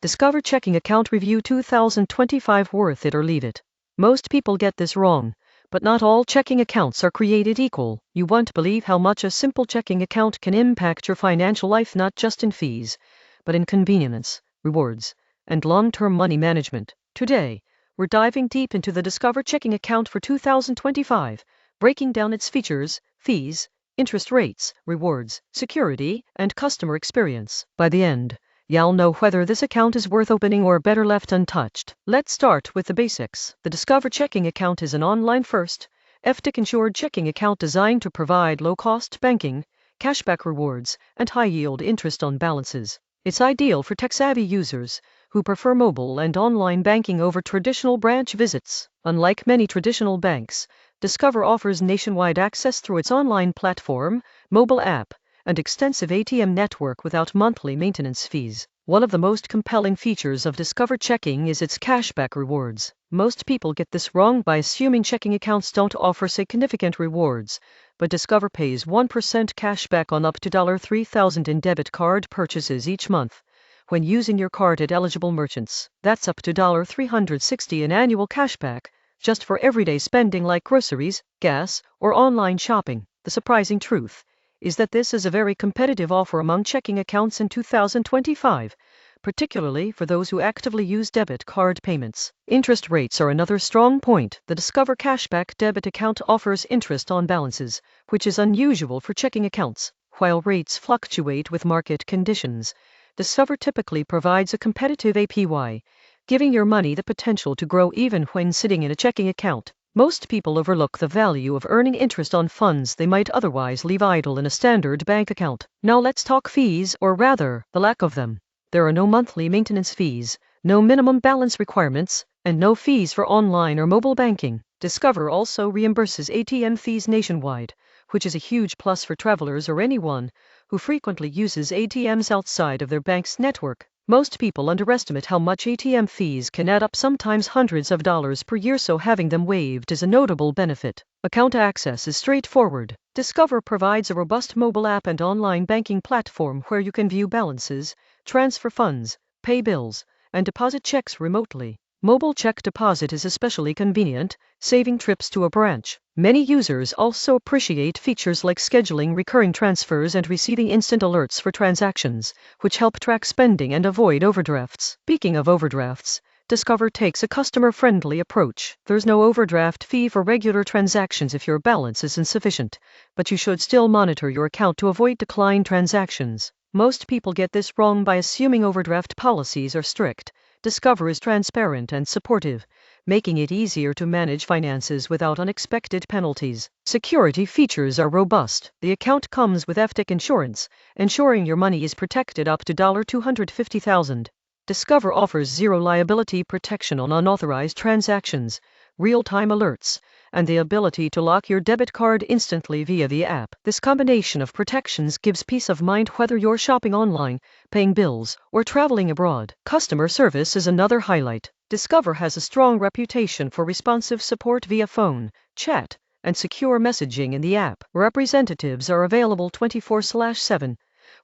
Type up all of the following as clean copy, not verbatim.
Discover Checking Account Review 2025 Worth It or Leave It. Most people get this wrong, but not all checking accounts are created equal. You won't believe how much a simple checking account can impact your financial life, not just in fees, but in convenience, rewards, and long-term money management. Today, we're diving deep into the Discover Checking Account for 2025, breaking down its features, fees, interest rates, rewards, security, and customer experience. By the end, you'll know whether this account is worth opening or better left untouched. Let's start with the basics. The Discover Checking Account is an online-first, FDIC-insured checking account designed to provide low-cost banking, cashback rewards, and high-yield interest on balances. It's ideal for tech-savvy users who prefer mobile and online banking over traditional branch visits. Unlike many traditional banks, Discover offers nationwide access through its online platform, mobile app, and extensive ATM network without monthly maintenance fees. One of the most compelling features of Discover Checking is its cashback rewards. Most people get this wrong by assuming checking accounts don't offer significant rewards, but Discover pays 1% cashback on up to $3,000 in debit card purchases each month when using your card at eligible merchants. That's up to $360 in annual cashback, just for everyday spending like groceries, gas, or online shopping. The surprising truth is that this is a very competitive offer among checking accounts in 2025, particularly for those who actively use debit card payments. Interest rates are another strong point. The Discover Cashback debit account offers interest on balances, which is unusual for checking accounts. While rates fluctuate with market conditions, Discover typically provides a competitive APY, giving your money the potential to grow even when sitting in a checking account. Most people overlook the value of earning interest on funds they might otherwise leave idle in a standard bank account. Now let's talk fees, or rather, the lack of them. There are no monthly maintenance fees, no minimum balance requirements, and no fees for online or mobile banking. Discover also reimburses ATM fees nationwide, which is a huge plus for travelers or anyone who frequently uses ATMs outside of their bank's network. Most people underestimate how much ATM fees can add up, sometimes hundreds of dollars per year, so having them waived is a notable benefit. Account access is straightforward. Discover provides a robust mobile app and online banking platform where you can view balances, transfer funds, pay bills, and deposit checks remotely. Mobile check deposit is especially convenient, saving trips to a branch. Many users also appreciate features like scheduling recurring transfers and receiving instant alerts for transactions, which help track spending and avoid overdrafts. Speaking of overdrafts, Discover takes a customer-friendly approach. There's no overdraft fee for regular transactions if your balance is insufficient, but you should still monitor your account to avoid declined transactions. Most people get this wrong by assuming overdraft policies are strict. Discover is transparent and supportive, making it easier to manage finances without unexpected penalties. Security features are robust. The account comes with FDIC insurance, ensuring your money is protected up to $250,000. Discover offers zero liability protection on unauthorized transactions, real-time alerts, and the ability to lock your debit card instantly via the app. This combination of protections gives peace of mind whether you're shopping online, paying bills, or traveling abroad. Customer service is another highlight. Discover has a strong reputation for responsive support via phone, chat, and secure messaging in the app. Representatives are available 24/7,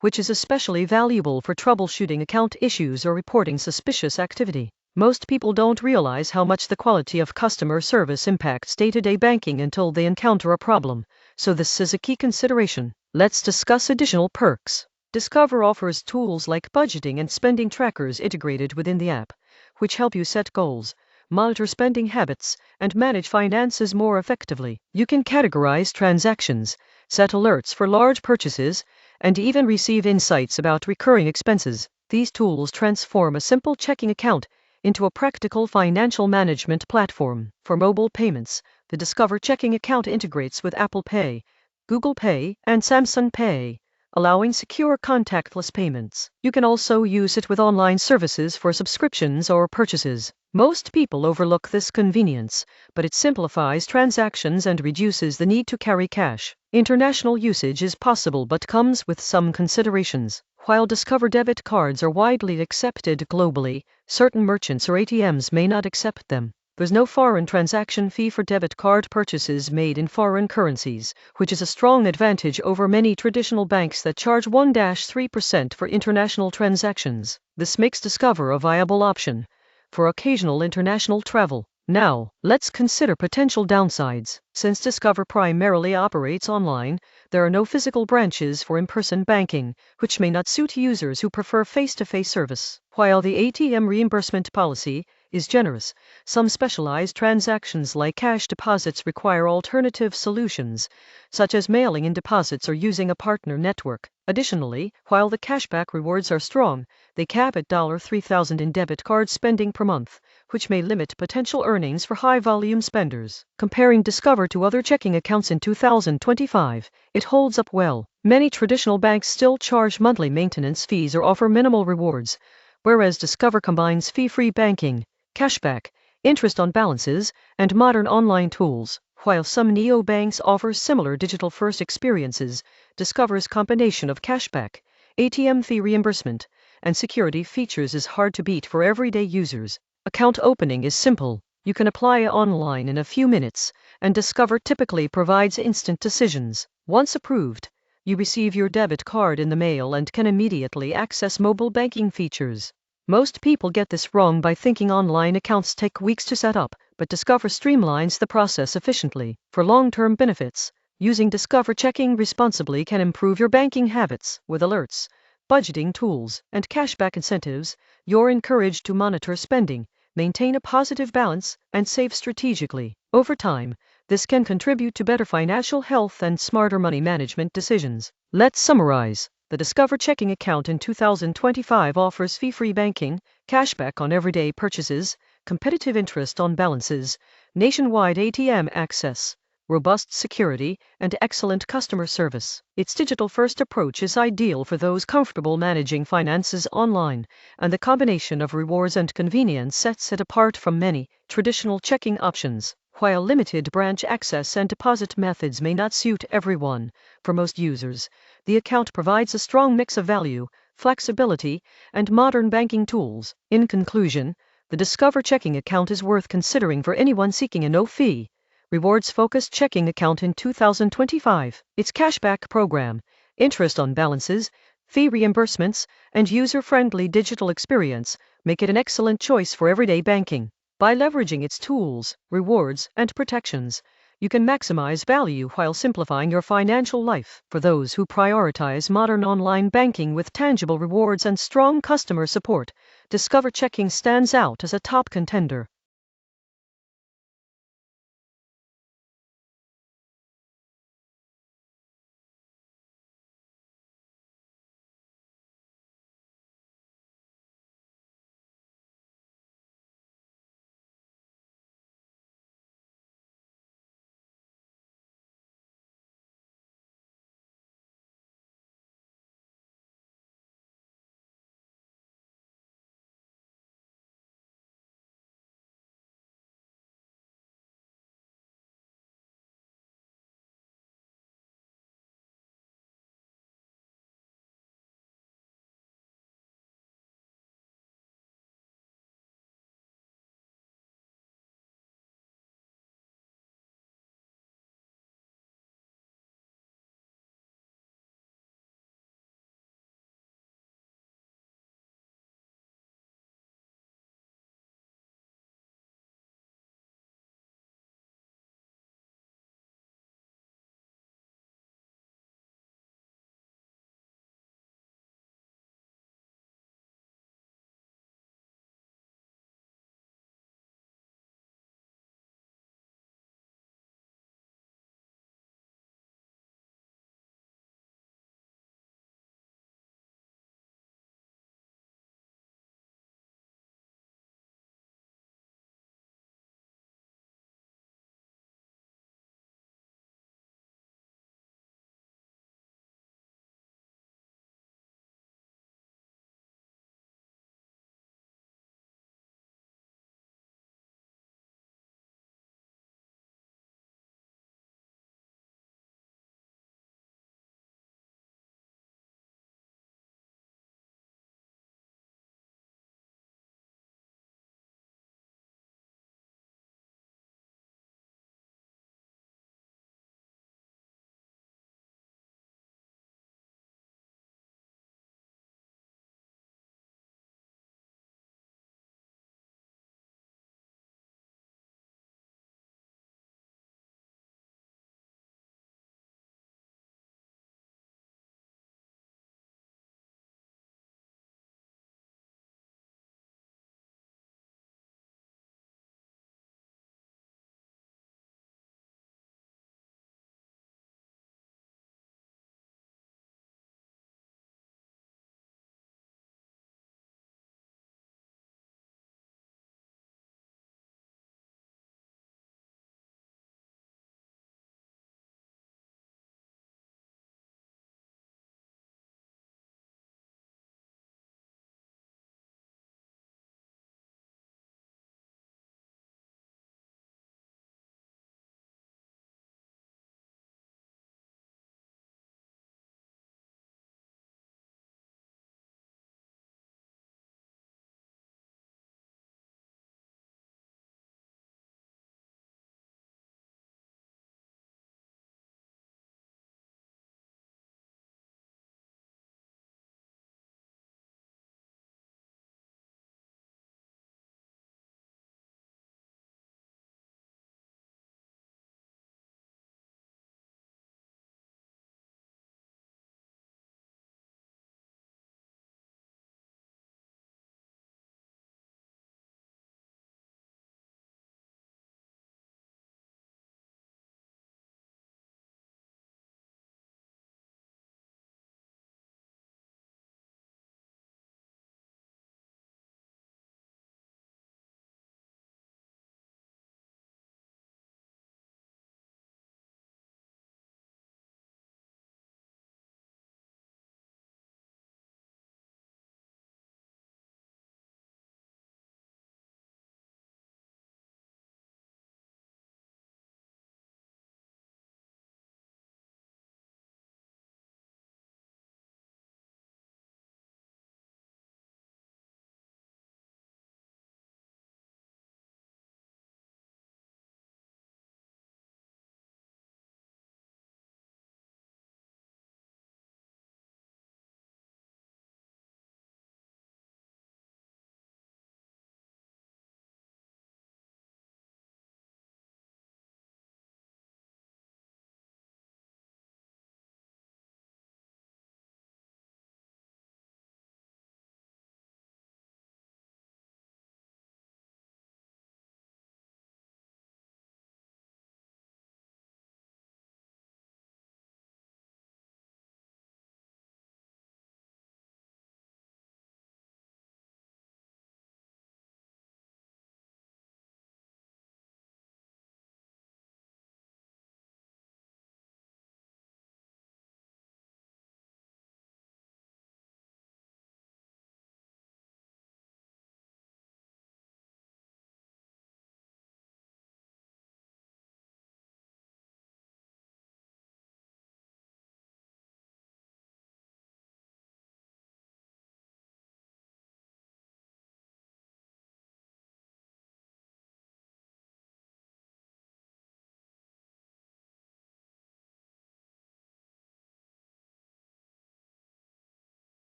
which is especially valuable for troubleshooting account issues or reporting suspicious activity. Most people don't realize how much the quality of customer service impacts day-to-day banking until they encounter a problem, so this is a key consideration. Let's discuss additional perks. Discover offers tools like budgeting and spending trackers integrated within the app, which help you set goals, monitor spending habits, and manage finances more effectively. You can categorize transactions, set alerts for large purchases, and even receive insights about recurring expenses. These tools transform a simple checking account into a practical financial management platform. For mobile payments, the Discover Checking Account integrates with Apple Pay, Google Pay, and Samsung Pay, allowing secure contactless payments. You can also use it with online services for subscriptions or purchases. Most people overlook this convenience, but it simplifies transactions and reduces the need to carry cash. International usage is possible but comes with some considerations. While Discover debit cards are widely accepted globally, certain merchants or ATMs may not accept them. There's no foreign transaction fee for debit card purchases made in foreign currencies, which is a strong advantage over many traditional banks that charge 1-3% for international transactions. This makes Discover a viable option for occasional international travel. Now, let's consider potential downsides. Since Discover primarily operates online, there are no physical branches for in-person banking, which may not suit users who prefer face-to-face service. While the ATM reimbursement policy is generous, some specialized transactions like cash deposits require alternative solutions, such as mailing in deposits or using a partner network. Additionally, while the cashback rewards are strong, they cap at $3,000 in debit card spending per month, which may limit potential earnings for high-volume spenders. Comparing Discover to other checking accounts in 2025, it holds up well. Many traditional banks still charge monthly maintenance fees or offer minimal rewards, whereas Discover combines fee-free banking, cashback, interest on balances, and modern online tools. While some neobanks offer similar digital-first experiences, Discover's combination of cashback, ATM fee reimbursement, and security features is hard to beat for everyday users. Account opening is simple. You can apply online in a few minutes, and Discover typically provides instant decisions. Once approved, you receive your debit card in the mail and can immediately access mobile banking features. Most people get this wrong by thinking online accounts take weeks to set up, but Discover streamlines the process efficiently. For long-term benefits, using Discover checking responsibly can improve your banking habits. With alerts, budgeting tools, and cashback incentives, you're encouraged to monitor spending, maintain a positive balance, and save strategically. Over time, this can contribute to better financial health and smarter money management decisions. Let's summarize. The Discover checking account in 2025 offers fee-free banking, cashback on everyday purchases, competitive interest on balances, nationwide ATM access, robust security, and excellent customer service. Its digital-first approach is ideal for those comfortable managing finances online, and the combination of rewards and convenience sets it apart from many traditional checking options. While limited branch access and deposit methods may not suit everyone, for most users, the account provides a strong mix of value, flexibility, and modern banking tools. In conclusion, the Discover checking account is worth considering for anyone seeking a no-fee, rewards-focused checking account in 2025. Its cashback program, interest on balances, fee reimbursements, and user-friendly digital experience make it an excellent choice for everyday banking. By leveraging its tools, rewards, and protections, you can maximize value while simplifying your financial life. For those who prioritize modern online banking with tangible rewards and strong customer support, Discover Checking stands out as a top contender.